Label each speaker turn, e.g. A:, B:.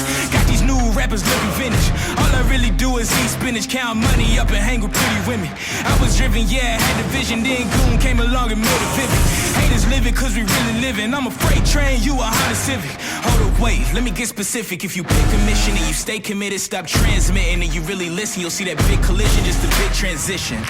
A: business. Got these new rappers looking vintage. All I really do is eat spinach, count money up and hang with pretty women. I was driven, yeah, I had the vision. Then Goon came along and made it vivid. Haters living cause we really living. I'm a freight train, you a Honda Civic. Hold up, wait, let me get specific. If you pick a mission and you stay committed, stop transmitting and you really listen, you'll see that big collision, just a big transition.